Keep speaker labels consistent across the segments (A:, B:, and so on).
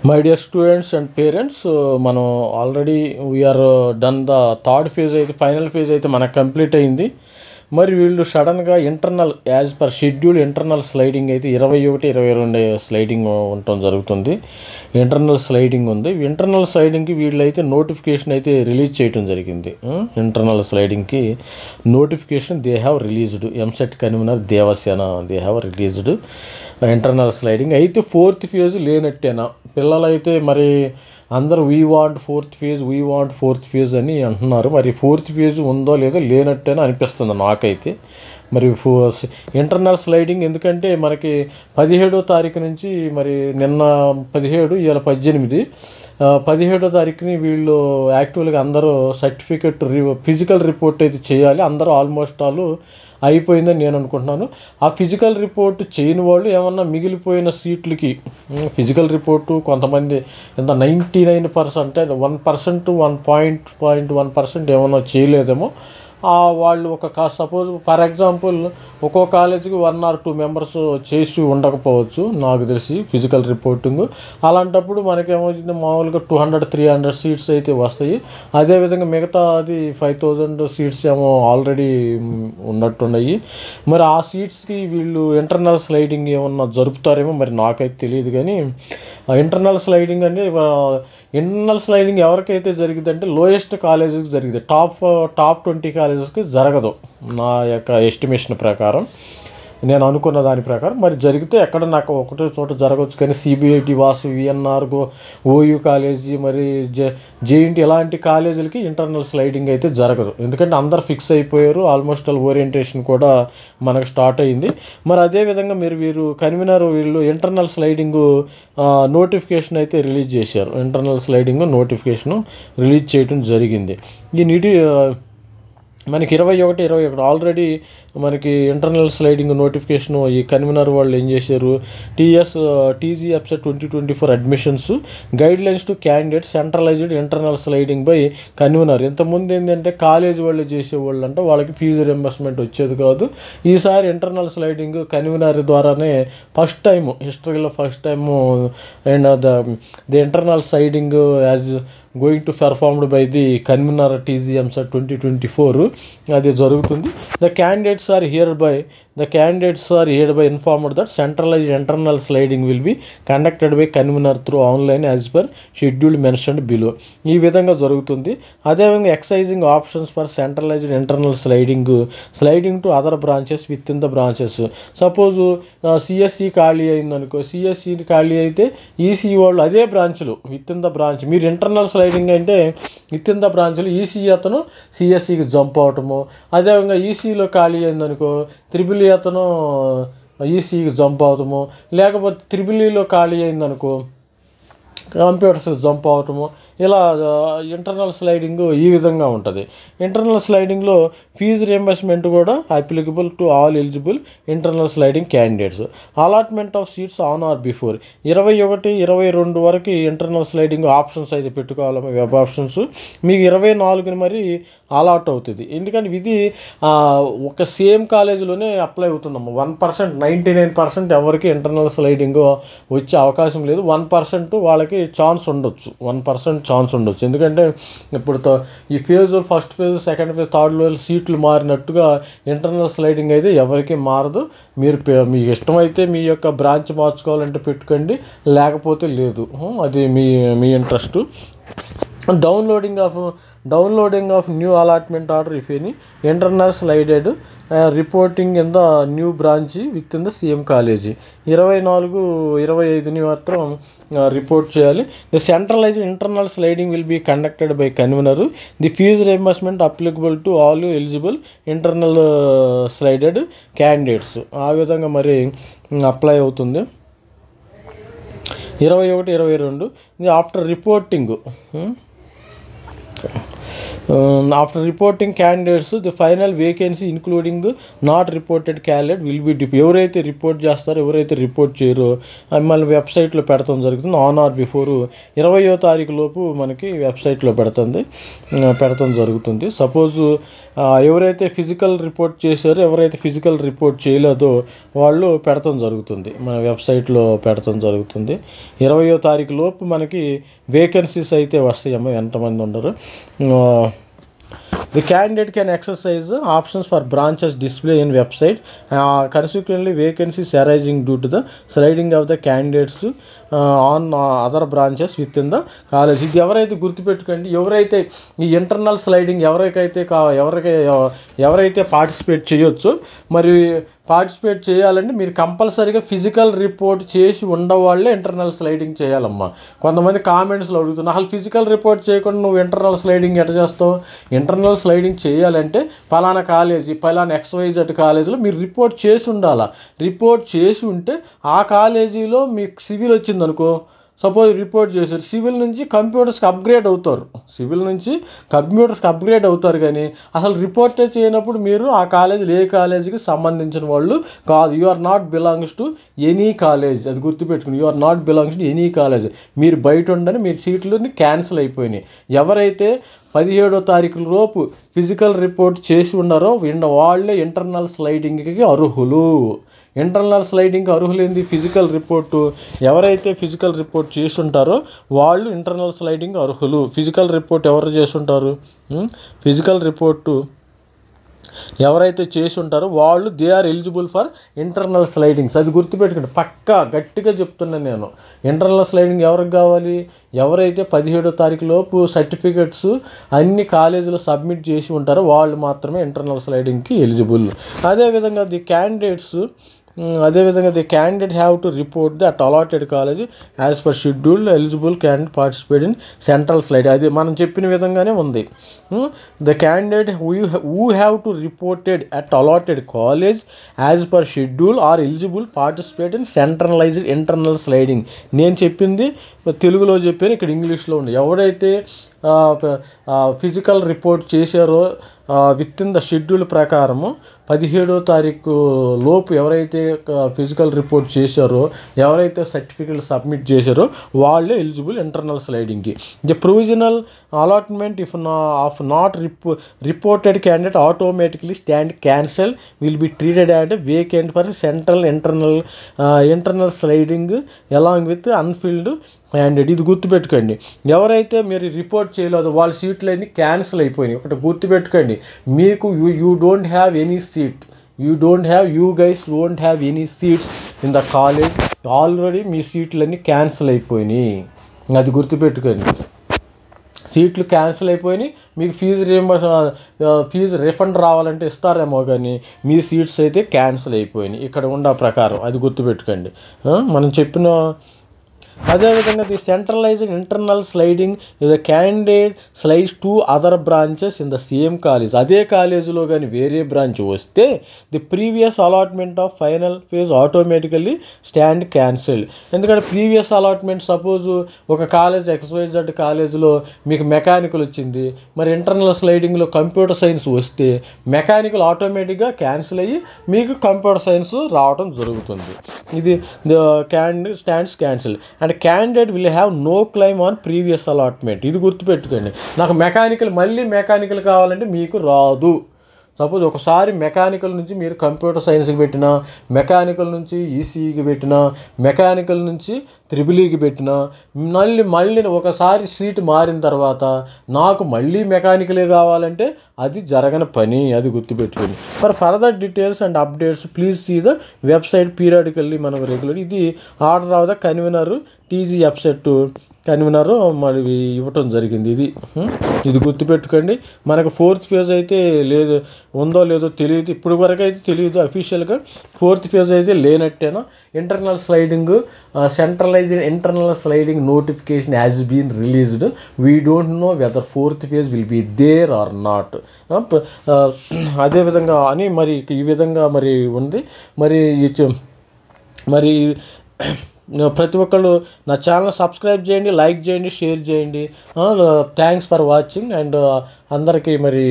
A: My dear students and parents, మనం already we're done the third phase అయితే final phase అయితే మనకు complete అయింది. మరి వీళ్ళు సడన్గా internal as per schedule internal sliding అయితే 21, 22 స్లైడింగ్ ఉండటం జరుగుతుంది. ఇంటర్నల్ స్లైడింగ్ ఉంది. ఇంటర్నల్ స్లైడింగ్కి వీళ్ళైతే నోటిఫికేషన్ అయితే రిలీజ్ చేయడం జరిగింది. ఇంటర్నల్ స్లైడింగ్కి notification they have released. EAMCET convener Devasena they have released internal sliding. అయితే ఫోర్త్ ఫేజ్ లేనట్టేనా పిల్లలైతే మరి అందరూ వీ వాంట్ ఫోర్త్ ఫేజ్ అని అంటున్నారు. మరి ఫోర్త్ ఫేజ్ ఉందో లేదో లేనట్టేనా అనిపిస్తుంది నాకైతే. మరి ఇంటర్నల్ స్లైడింగ్ ఎందుకంటే మనకి 17వ తారీఖు నుంచి మరి నిన్న 17 ఇవాళ 18 17వ తారీఖుని వీళ్ళు యాక్చువల్గా అందరూ సర్టిఫికెట్ ఫిజికల్ రిపోర్ట్ అయితే చేయాలి. అందరూ ఆల్మోస్ట్ ఆల్ అయిపోయిందని నేను అనుకుంటున్నాను. ఆ ఫిజికల్ రిపోర్ట్ చేయని వాళ్ళు ఏమన్నా మిగిలిపోయిన సీట్లకి ఫిజికల్ రిపోర్టు కొంతమంది ఎంత 99% అంటే 1%, 1.1% ఏమన్నా చేయలేదేమో వాళ్ళు ఒక సపోజ్ ఫర్ ఎగ్జాంపుల్ ఒక్కో కాలేజీకి 1 or 2 మెంబర్స్ చేసి ఉండకపోవచ్చు నాకు తెలిసి ఫిజికల్ రిపోర్టింగ్. అలాంటప్పుడు మనకేమవుతుంది మామూలుగా 200-300 సీట్స్ అయితే వస్తాయి. అదేవిధంగా మిగతా అది 5000 సీట్స్ ఏమో ఆల్రెడీ ఉన్నట్టున్నాయి. మరి ఆ సీట్స్కి వీళ్ళు ఇంటర్నల్ స్లైడింగ్ ఏమన్నా జరుపుతారేమో మరి నాకైతే తెలియదు. కానీ ఇంటర్నల్ స్లైడింగ్ అంటే ఇంటర్నల్ స్లైడింగ్ ఎవరికైతే జరిగిందంటే లోయెస్ట్ కాలేజెస్కి జరిగింది. టాప్ 20 కాలేజెస్కి జరగదు నా యొక్క ఎస్టిమేషన్ ప్రకారం, నేను అనుకున్న దాని ప్రకారం. మరి జరిగితే ఎక్కడ నాకు ఒకటే చోట జరగవచ్చు. కానీ CBIT, Vasu, VNR, OU college, మరి జేఎన్టీ ఇలాంటి కాలేజీలకి ఇంటర్నల్ స్లైడింగ్ అయితే జరగదు. ఎందుకంటే అందరు ఫిక్స్ అయిపోయారు. ఆల్మోస్ట్ ఆల్ ఓరియంటేషన్ కూడా మనకు స్టార్ట్ అయింది. మరి అదేవిధంగా వీరు కన్వీనర్ వీళ్ళు ఇంటర్నల్ స్లైడింగ్ నోటిఫికేషన్ అయితే రిలీజ్ చేశారు. ఇంటర్నల్ స్లైడింగ్ నోటిఫికేషన్ రిలీజ్ చేయడం జరిగింది. మనకి 21 ఆల్రెడీ మనకి ఇంటర్నల్ స్లైడింగ్ నోటిఫికేషన్ ఈ కన్వీనర్ వాళ్ళు ఏం చేశారు, TGFSET 2024 admissions guidelines to candidate centralised internal sliding by convener. ఇంతకుముందు ఏంటంటే కాలేజ్ వాళ్ళు చేసేవాళ్ళు అంటే వాళ్ళకి ఫీజు రింబర్స్మెంట్ వచ్చేది కాదు. ఈసారి ఇంటర్నల్ స్లైడింగ్ కన్వీనర్ ద్వారానే హిస్టరీలో first time and the internal sliding as going to performed by the convener TGFSET 2024 అది జరుగుతుంది. The candidates are hereby informed that centralized internal sliding will be conducted by convener through online as per schedule mentioned below. ఈ విధంగా జరుగుతుంది. అదేవిధంగా exercising options for centralised internal sliding to other branches with in the branches. Suppose CSC ఖాళీ అయిందనుకో, CSC ఖాళీ అయితే EC వాళ్ళు అదే బ్రాంచ్లు విత్ ఇన్ ద బ్రాంచ్ మీరు ఇంటర్నల్ స్లైడింగ్ అంటే విత్ ఇన్ ద బ్రాంచ్లు ఈసీ అతను సిఎస్సికి జంప్ అవటము. అదేవిధంగా ఈసీలో ఖాళీ అయిందనుకో త్రిబుల్ అతను ఈసీకి జంప్ అవటము, లేకపోతే త్రిబుల్ ఖాళీ అయిందనుకో కంప్యూటర్స్ జంప్ అవటము. ఇలా ఇంటర్నల్ స్లైడింగ్ ఈ విధంగా ఉంటుంది. ఇంటర్నల్ స్లైడింగ్లో ఫీజు రియంబర్స్మెంట్ కూడా applicable to all eligible internal sliding candidates. Allotment of seats on are before 21, 22 వరకు ఇంటర్నల్ స్లైడింగ్ ఆప్షన్స్ అయితే పెట్టుకోవాలి, వెబ్ ఆప్షన్స్. మీకు 24ని మరి అలాట్ అవుతుంది. ఎందుకంటే ఇది ఒక సేమ్ కాలేజీలోనే అప్లై అవుతుందమ్మా. 1%, 99% ఎవరికి ఇంటర్నల్ స్లైడింగ్ వచ్చే అవకాశం లేదు. 1% వాళ్ళకి ఛాన్స్ ఉండొచ్చు, 1% ఛాన్స్ ఉండొచ్చు. ఎందుకంటే ఇప్పుడు ఈ first phase, second phase, third level సీట్లు మారినట్టుగా ఇంటర్నల్ స్లైడింగ్ అయితే ఎవరికి మారదు. మీకు ఇష్టమైతే మీ యొక్క బ్రాంచ్ మార్చుకోవాలంటే పెట్టుకోండి, లేకపోతే లేదు. అది మీ interest. Downloading of new allotment order if any internal slided reporting in the new branch with in the same college 24, 25ని మాత్రం రిపోర్ట్ చేయాలి. The centralised internal sliding will be conducted by convener. The fee reimbursement applicable to all eligible internal slided candidates. ఆ విధంగా మరి apply అవుతుంది. 21, 22 after reporting After reporting candidates, the final vacancy including not reported candidate will be ఎవరైతే report చేస్తారో ఎవరైతే report చేయరో మళ్ళీ వెబ్సైట్లో పెడతాం జరుగుతుంది ఆన్ ఆర్ బిఫోర్ 20వ తారీఖు లోపు మనకి వెబ్సైట్లో పెడతాం జరుగుతుంది. సపోజ్ ఎవరైతే ఫిజికల్ రిపోర్ట్ చేశారో ఎవరైతే ఫిజికల్ రిపోర్ట్ చేయలేదో వాళ్ళు పెడతాం జరుగుతుంది, మన వెబ్సైట్లో పెడతాం జరుగుతుంది. 20వ తారీఖు లోపు మనకి వేకెన్సీస్ అయితే వస్తాయమ్మా, ఎంతమంది ఉండరు. The candidate can exercise options for branches display in website. Consequently, vacancies arising due to the sliding of the candidates on other branches within the college. ఇది ఎవరైతే గుర్తుపెట్టుకోండి, ఎవరైతే ఈ ఇంటర్నల్ స్లైడింగ్ ఎవరైతే పార్టిసిపేట్ చేయొచ్చో, మరి పార్టిసిపేట్ చేయాలంటే మీరు కంపల్సరీగా ఫిజికల్ రిపోర్ట్ చేసి ఉండవాళ్ళే ఇంటర్నల్ స్లైడింగ్ చేయాలమ్మా. కొంతమంది కామెంట్స్లో అడుగుతున్నారు, అసలు ఫిజికల్ రిపోర్ట్ చేయకుండా నువ్వు ఇంటర్నల్ స్లైడింగ్ ఎట్లా చేస్తావు? ఇంటర్నల్ స్లైడింగ్ చేయాలంటే ఫలానా కాలేజీ, ఫలానా XYZ కాలేజీలో మీరు రిపోర్ట్ చేసి ఉండాలా. రిపోర్ట్ చేసి ఉంటే ఆ కాలేజీలో మీకు సివిల్ వచ్చిందనుకో, సపోజ్ రిపోర్ట్ చేశారు, సివిల్ నుంచి కంప్యూటర్స్కి అప్గ్రేడ్ అవుతారు కానీ అసలు రిపోర్టే చేయనప్పుడు మీరు ఆ కాలేజీలో ఏ కాలేజీకి సంబంధించిన వాళ్ళు కాదు. You are not belongs to any college, అది గుర్తుపెట్టుకుని. You are not belongs to any college. మీరు బయట ఉండని మీరు సీట్లని క్యాన్సిల్ అయిపోయినాయి. ఎవరైతే 17వ తారీఖు లోపు ఫిజికల్ రిపోర్ట్ చేసి ఉన్నారో వాళ్ళే ఇంటర్నల్ స్లైడింగ్కి అర్హులు. ఇంటర్నల్ స్లైడింగ్కి అర్హులేంది ఫిజికల్ రిపోర్టు. ఎవరైతే ఫిజికల్ రిపోర్ట్ చేస్తుంటారో వాళ్ళు ఇంటర్నల్ స్లైడింగ్ అర్హులు. ఫిజికల్ రిపోర్ట్ ఎవరు చేస్తుంటారు? ఫిజికల్ రిపోర్టు ఎవరైతే చేసి ఉంటారో వాళ్ళు they are eligible for internal slidings. అది గుర్తుపెట్టుకోండి, పక్కా గట్టిగా చెప్తున్నాను నేను. ఇంటర్నల్ స్లైడింగ్ ఎవరికి కావాలి? ఎవరైతే 17వ తారీఖు లోపు సర్టిఫికెట్స్ అన్ని కాలేజీలో సబ్మిట్ చేసి ఉంటారో వాళ్ళు మాత్రమే ఇంటర్నల్ స్లైడింగ్కి ఎలిజిబుల్. అదేవిధంగా the candidate have to report that allotted college as per schedule. Eligible candidate participate in central slide. అది మనం చెప్పిన విధంగానే ఉంది. The candidate who have to reported at allotted college as per schedule are eligible participate in centralised internal sliding. నేను చెప్పింది తెలుగులో చెప్పాను, ఇక్కడ ఇంగ్లీష్లో ఉంది. ఎవరైతే ఫిజికల్ రిపోర్ట్ చేశారో విత్ ఇన్ ద షెడ్యూల్ ప్రకారము 17వ తారీఖు లోపు ఎవరైతే ఫిజికల్ రిపోర్ట్ చేశారో, ఎవరైతే సర్టిఫికెట్ సబ్మిట్ చేశారో వాళ్ళే ఎలిజిబుల్ ఇంటర్నల్ స్లైడింగ్కి. The provisional allotment if of not reported candidate automatically stand cancel will be treated at vacant for central internal sliding along with unfilled candidate. ఇది గుర్తుపెట్టుకోండి, ఎవరైతే మీరు రిపోర్ట్ చేయలేదో వాళ్ళ సీట్లన్నీ క్యాన్సిల్ అయిపోయినాయి. ఒకటి గుర్తుపెట్టుకోండి, మీకు you don't have any seat, you guys don't have any seats in the college. Already మీ సీట్లన్నీ క్యాన్సిల్ అయిపోయినాయి, అది గుర్తుపెట్టుకోండి. సీట్లు క్యాన్సిల్ అయిపోయినాయి. మీకు ఫీజు రిఫండ్ రావాలంటే ఇస్తారేమో కానీ మీ సీట్స్ అయితే క్యాన్సిల్ అయిపోయినాయి ఇక్కడ ఉన్న ప్రకారం, అది గుర్తుపెట్టుకోండి. మనం చెప్పిన అదేవిధంగా the centralised internal sliding the candidate slides to other branches in the same college. అదే కాలేజీలో కానీ వేరే బ్రాంచ్ వస్తే the previous allotment of final phase automatically stand cancelled. ఎందుకంటే ప్రీవియస్ అలాట్మెంట్ సపోజ్ ఒక కాలేజ్ XYZ కాలేజీలో మీకు మెకానికల్ వచ్చింది, మరి ఇంటర్నల్ స్లైడింగ్లో కంప్యూటర్ సైన్స్ వస్తే మెకానికల్ ఆటోమేటిక్గా క్యాన్సిల్ అయ్యి మీకు కంప్యూటర్ సైన్స్ రావడం జరుగుతుంది. ఇది the candidate stands cancel and candidate will have no claim on previous allotment. ఇది గుర్తుపెట్టుకోండి, నాకు మళ్ళీ మెకానికల్ కావాలంటే మీకు రాదు. సపోజ్ ఒకసారి మెకానికల్ నుంచి మీరు కంప్యూటర్ సైన్స్కి పెట్టినా, మెకానికల్ నుంచి ఈసీఈకి పెట్టినా, మెకానికల్ నుంచి త్రిబుల్ఈకి పెట్టినా, మళ్ళీ ఒకసారి సీట్ మారిన తర్వాత నాకు మళ్ళీ మెకానికలే కావాలంటే అది జరగని పని, అది గుర్తుపెట్టుకోండి. For further details and updates please see the website periodically మనకు రెగ్యులర్. ఇది order of the convener TGFSET convener మరి ఇవ్వటం జరిగింది. ఇది గుర్తుపెట్టుకోండి. మనకు 4th ఫేజ్ అయితే ఉందో లేదో తెలియదు, ఇప్పుడు వరకు అయితే తెలియదు అఫీషియల్గా. 4th ఫేజ్ అయితే లేనట్టేనా. Internal sliding centralised internal sliding notification has been released. We don't know whether 4th phase will be there or not. అదేవిధంగా అని మరి ఈ విధంగా మరి ఉంది. మరి ప్రతి ఒక్కళ్ళు నా ఛానల్ సబ్స్క్రైబ్ చేయండి, లైక్ చేయండి, షేర్ చేయండి. Thanks for watching. అండ్ అందరికీ మరి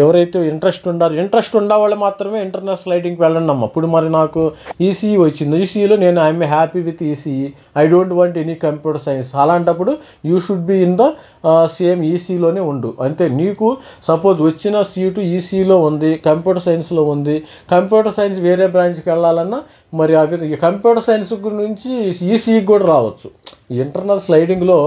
A: ఎవరైతే ఇంట్రెస్ట్ ఉండేవాళ్ళు మాత్రమే ఇంటర్నల్ స్లైడింగ్కి వెళ్ళండి అమ్మ. ఇప్పుడు మరి నాకు ఈసీఈ వచ్చింది, ఈసీఈలో నేను I'm happy with ECE, I don't want any computer science. అలాంటప్పుడు you should be in the same ఈసీలోనే ఉండు అంతే. నీకు సపోజ్ వచ్చిన సీటు ఈసీలో ఉంది, కంప్యూటర్ సైన్స్లో ఉంది, కంప్యూటర్ సైన్స్ వేరే బ్రాంచ్కి వెళ్ళాలన్నా మరి అవి కంప్యూటర్ సైన్స్ గురించి ఈసీఈకి కూడా రావచ్చు. ఇంటర్నల్ స్లైడింగ్లో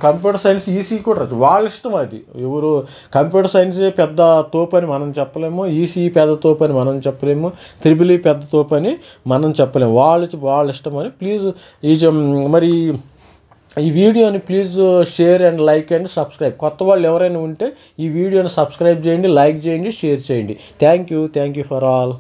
A: కంప్యూటర్ సైన్స్ ఈసీ కూడా రావచ్చు, వాళ్ళ ఇష్టం అది. ఎవరు కంప్యూటర్ సైన్సే పెద్ద తోపని మనం చెప్పలేము, ఈసీ పెద్ద తోపని మనం చెప్పలేము, త్రిబుల్ ఈ పెద్ద తోపని మనం చెప్పలేము. వాళ్ళ ఇష్టం అని. ప్లీజ్ మరి ఈ వీడియోని please share and like and subscribe. కొత్త వాళ్ళు ఎవరైనా ఉంటే ఈ వీడియోని సబ్స్క్రైబ్ చేయండి, లైక్ చేయండి, షేర్ చేయండి. Thank you for all.